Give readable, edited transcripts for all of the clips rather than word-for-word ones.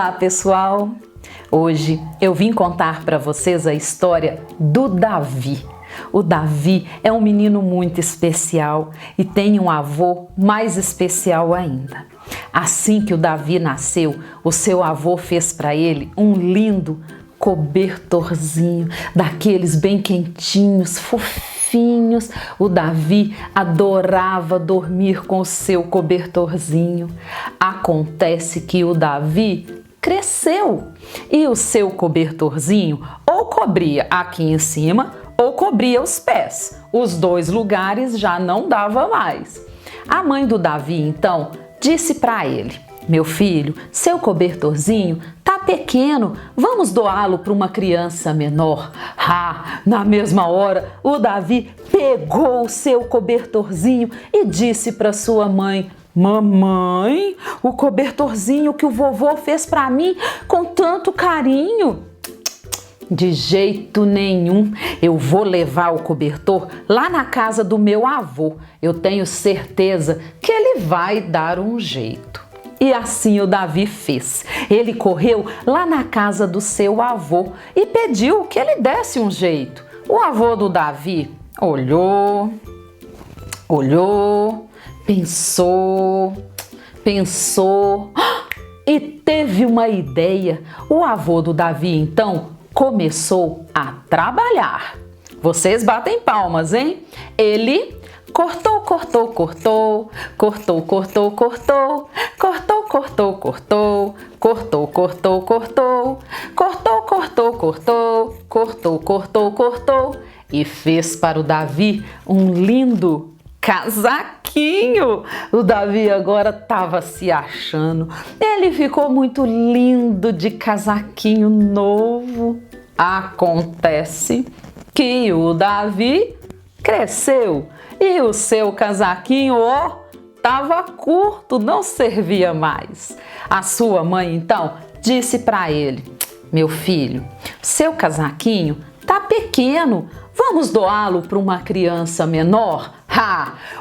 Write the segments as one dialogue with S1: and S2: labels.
S1: Olá, pessoal! Hoje eu vim contar para vocês a história do Davi. O Davi é um menino muito especial e tem um avô mais especial ainda. Assim que o Davi nasceu, o seu avô fez para ele um lindo cobertorzinho, daqueles bem quentinhos, fofinhos. O Davi adorava dormir com o seu cobertorzinho. Acontece que o Davi cresceu e o seu cobertorzinho ou cobria aqui em cima ou cobria os pés. Os dois lugares já não dava mais. A mãe do Davi então disse para ele: meu filho, seu cobertorzinho tá pequeno, vamos doá-lo para uma criança menor. Na mesma hora, o Davi pegou o seu cobertorzinho e disse para sua mãe: mamãe, o cobertorzinho que o vovô fez para mim com tanto carinho. De jeito nenhum, eu vou levar o cobertor lá na casa do meu avô. Eu tenho certeza que ele vai dar um jeito. E assim o Davi fez. Ele correu lá na casa do seu avô e pediu que ele desse um jeito. O avô do Davi olhou, pensou e teve uma ideia. O avô do Davi então começou a trabalhar. Vocês batem palmas, hein? Ele cortou, e fez para o Davi um lindo casaquinho. O Davi agora estava se achando. Ele ficou muito lindo de casaquinho novo. Acontece que o Davi cresceu e o seu casaquinho, estava curto, não servia mais. A sua mãe então disse para ele: meu filho, seu casaquinho tá pequeno, vamos doá-lo para uma criança menor?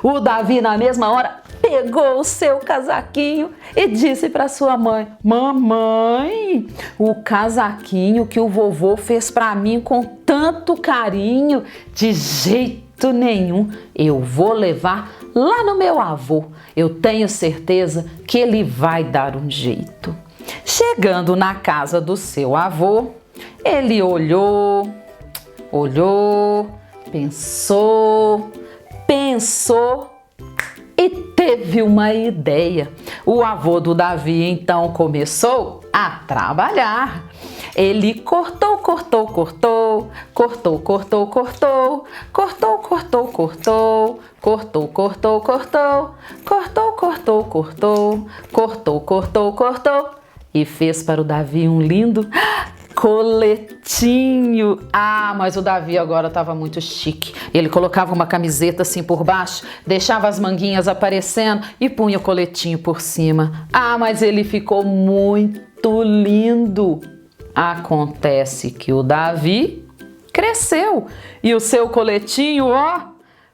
S1: O Davi na mesma hora pegou o seu casaquinho e disse para sua mãe: mamãe, o casaquinho que o vovô fez para mim com tanto carinho, de jeito nenhum, eu vou levar lá no meu avô. Eu tenho certeza que ele vai dar um jeito. Chegando na casa do seu avô, ele olhou, pensou e teve uma ideia. O avô do Davi então começou a trabalhar. Ele cortou, e fez para o Davi um lindo coletinho. Mas o Davi agora estava muito chique. Ele colocava uma camiseta assim por baixo, deixava as manguinhas aparecendo e punha o coletinho por cima. Mas ele ficou muito lindo. Acontece que o Davi cresceu e o seu coletinho,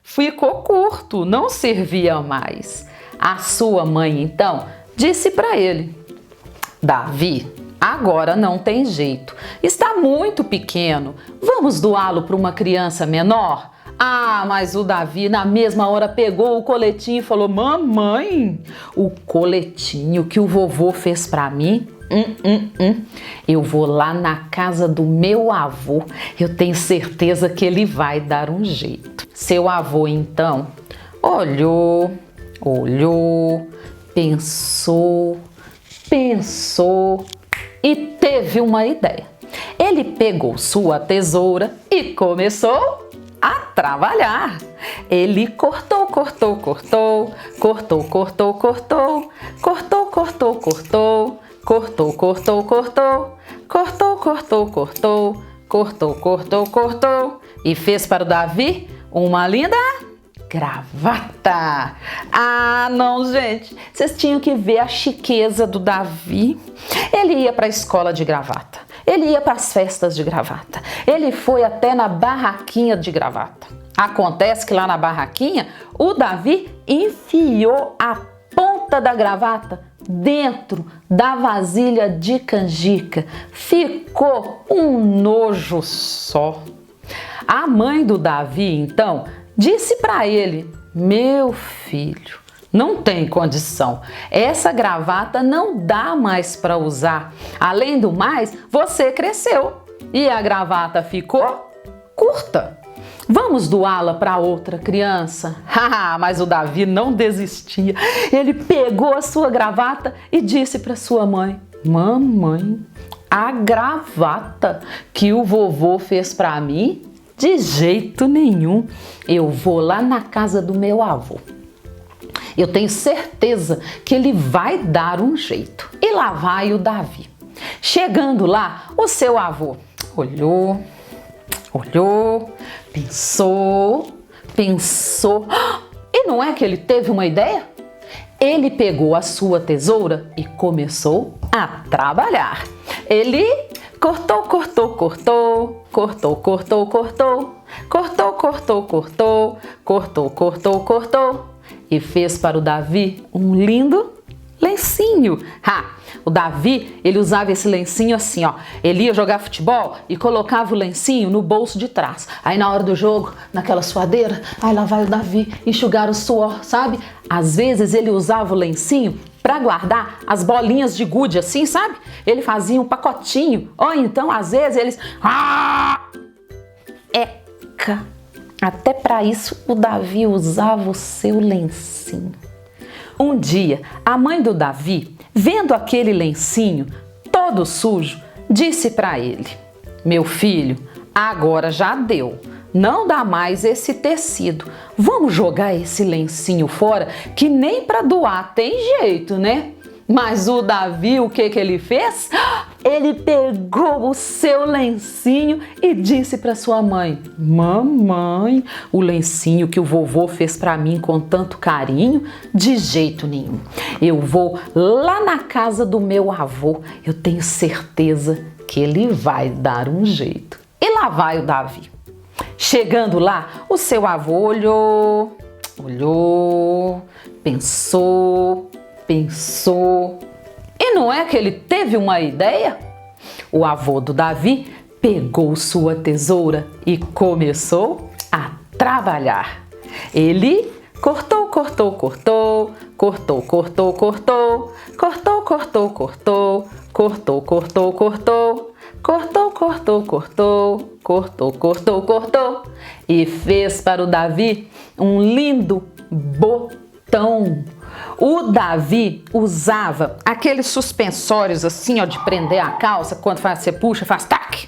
S1: ficou curto, não servia mais. A sua mãe então disse para ele: Davi, agora não tem jeito, está muito pequeno, vamos doá-lo para uma criança menor? Mas o Davi na mesma hora pegou o coletinho e falou: mamãe, o coletinho que o vovô fez para mim, eu vou lá na casa do meu avô, eu tenho certeza que ele vai dar um jeito. Seu avô então olhou, pensou e teve uma ideia. Ele pegou sua tesoura e começou a trabalhar. Ele cortou, e fez para o Davi uma linda gravata. Não, gente, vocês tinham que ver a chiqueza do Davi. Ele ia para a escola de gravata, ele ia para as festas de gravata, ele foi até na barraquinha de gravata. Acontece que lá na barraquinha, o Davi enfiou a ponta da gravata dentro da vasilha de canjica. Ficou um nojo só. A mãe do Davi, então, disse para ele: meu filho, não tem condição. Essa gravata não dá mais para usar. Além do mais, você cresceu e a gravata ficou curta. Vamos doá-la para outra criança? Mas o Davi não desistia. Ele pegou a sua gravata e disse para sua mãe: mamãe, a gravata que o vovô fez para mim? De jeito nenhum. Eu vou lá na casa do meu avô. Eu tenho certeza que ele vai dar um jeito. E lá vai o Davi. Chegando lá, o seu avô olhou, pensou. E não é que ele teve uma ideia? Ele pegou a sua tesoura e começou a trabalhar. Ele cortou e fez para o Davi um lindo lencinho. O Davi, ele usava esse lencinho assim, ó. Ele ia jogar futebol e colocava o lencinho no bolso de trás. Aí na hora do jogo, naquela suadeira, aí lá vai o Davi enxugar o suor, sabe? Às vezes ele usava o lencinho para guardar as bolinhas de gude assim, sabe? Ele fazia um pacotinho. Ou então, às vezes, eles... Até para isso o Davi usava o seu lencinho. Um dia, a mãe do Davi, vendo aquele lencinho todo sujo, disse para ele: meu filho, agora já deu. Não dá mais esse tecido. Vamos jogar esse lencinho fora, que nem para doar tem jeito, né? Mas o Davi, o que ele fez? Ele pegou o seu lencinho e disse para sua mãe: mamãe, o lencinho que o vovô fez para mim com tanto carinho, de jeito nenhum. Eu vou lá na casa do meu avô. Eu tenho certeza que ele vai dar um jeito. E lá vai o Davi. Chegando lá, o seu avô olhou, pensou. E não é que ele teve uma ideia? O avô do Davi pegou sua tesoura e começou a trabalhar. Ele cortou, e fez para o Davi um lindo botão. O Davi usava aqueles suspensórios assim, ó, de prender a calça, quando você puxa, faz tac.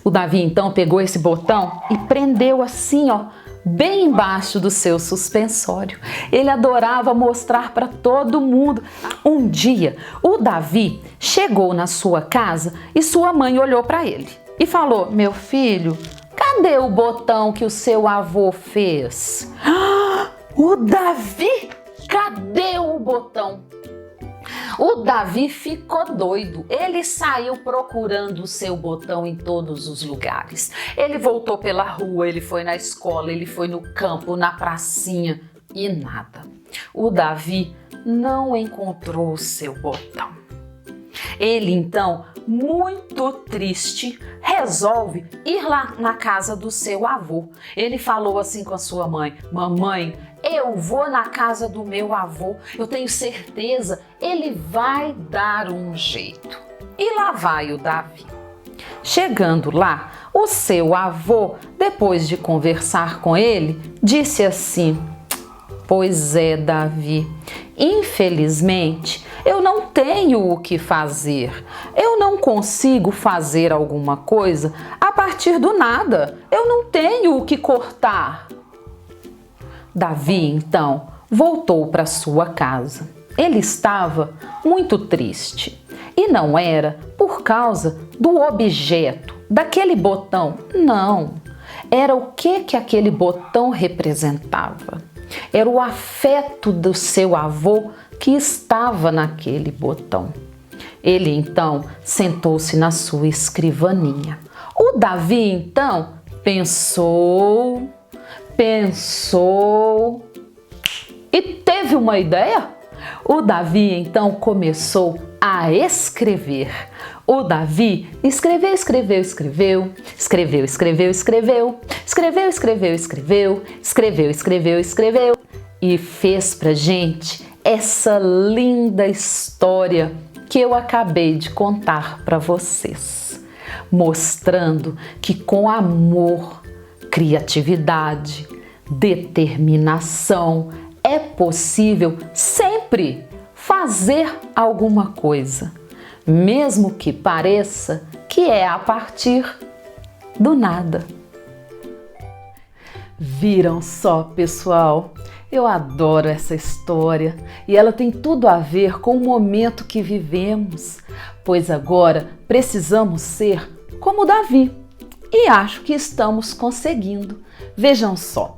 S1: O Davi então pegou esse botão e prendeu assim, ó, bem embaixo do seu suspensório. Ele adorava mostrar para todo mundo. Um dia, o Davi chegou na sua casa e sua mãe olhou para ele e falou: meu filho, cadê o botão que o seu avô fez? O Davi, cadê o botão? O Davi ficou doido. Ele saiu procurando o seu botão em todos os lugares. Ele voltou pela rua, ele foi na escola, ele foi no campo, na pracinha e nada. O Davi não encontrou o seu botão. Ele então, muito triste, resolve ir lá na casa do seu avô. Ele falou assim com a sua mãe: mamãe, eu vou na casa do meu avô, eu tenho certeza, ele vai dar um jeito. E lá vai o Davi. Chegando lá, o seu avô, depois de conversar com ele, disse assim: pois é, Davi, infelizmente eu não tenho o que fazer. Eu não consigo fazer alguma coisa a partir do nada. Eu não tenho o que cortar. Davi, então, voltou para sua casa. Ele estava muito triste. E não era por causa do objeto, daquele botão. Não. Era o que aquele botão representava. Era o afeto do seu avô que estava naquele botão. Ele então sentou-se na sua escrivaninha. O Davi então pensou e teve uma ideia. O Davi então começou a escrever. O Davi escreveu, escreveu, escreveu, escreveu, escreveu, escreveu, escreveu, escreveu, escreveu, escreveu, escreveu, escreveu e fez pra gente essa linda história que eu acabei de contar para vocês, mostrando que com amor, criatividade, determinação é possível sempre fazer alguma coisa, mesmo que pareça que é a partir do nada. Viram só, pessoal? Eu adoro essa história e ela tem tudo a ver com o momento que vivemos, pois agora precisamos ser como Davi e acho que estamos conseguindo. Vejam só,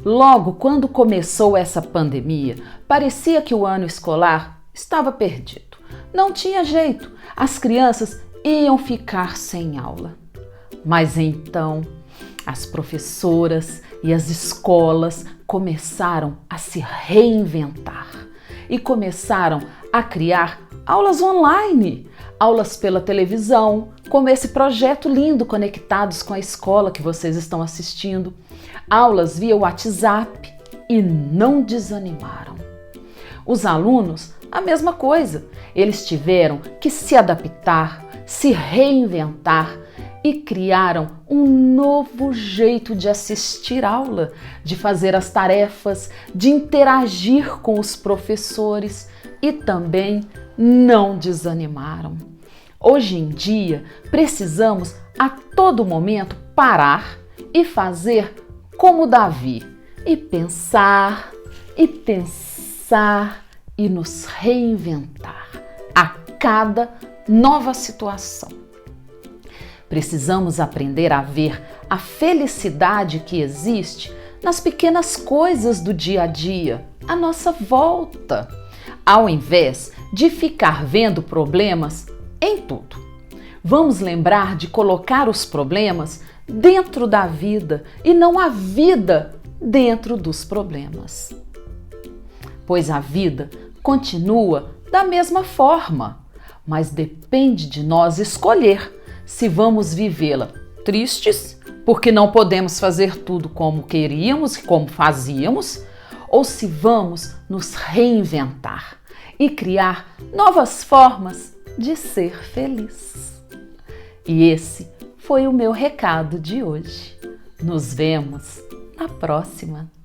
S1: logo quando começou essa pandemia, parecia que o ano escolar estava perdido. Não tinha jeito, as crianças iam ficar sem aula. Mas então, as professoras e as escolas começaram a se reinventar e começaram a criar aulas online, aulas pela televisão, como esse projeto lindo Conectados com a Escola que vocês estão assistindo, aulas via WhatsApp e não desanimaram. Os alunos, a mesma coisa, eles tiveram que se adaptar, se reinventar e criaram um novo jeito de assistir aula, de fazer as tarefas, de interagir com os professores e também não desanimaram. Hoje em dia, precisamos a todo momento parar e fazer como Davi e pensar e nos reinventar a cada nova situação. Precisamos aprender a ver a felicidade que existe nas pequenas coisas do dia a dia, à nossa volta, ao invés de ficar vendo problemas em tudo. Vamos lembrar de colocar os problemas dentro da vida e não a vida dentro dos problemas. Pois a vida continua da mesma forma, mas depende de nós escolher se vamos vivê-la tristes, porque não podemos fazer tudo como queríamos e como fazíamos, ou se vamos nos reinventar e criar novas formas de ser feliz. E esse foi o meu recado de hoje. Nos vemos na próxima!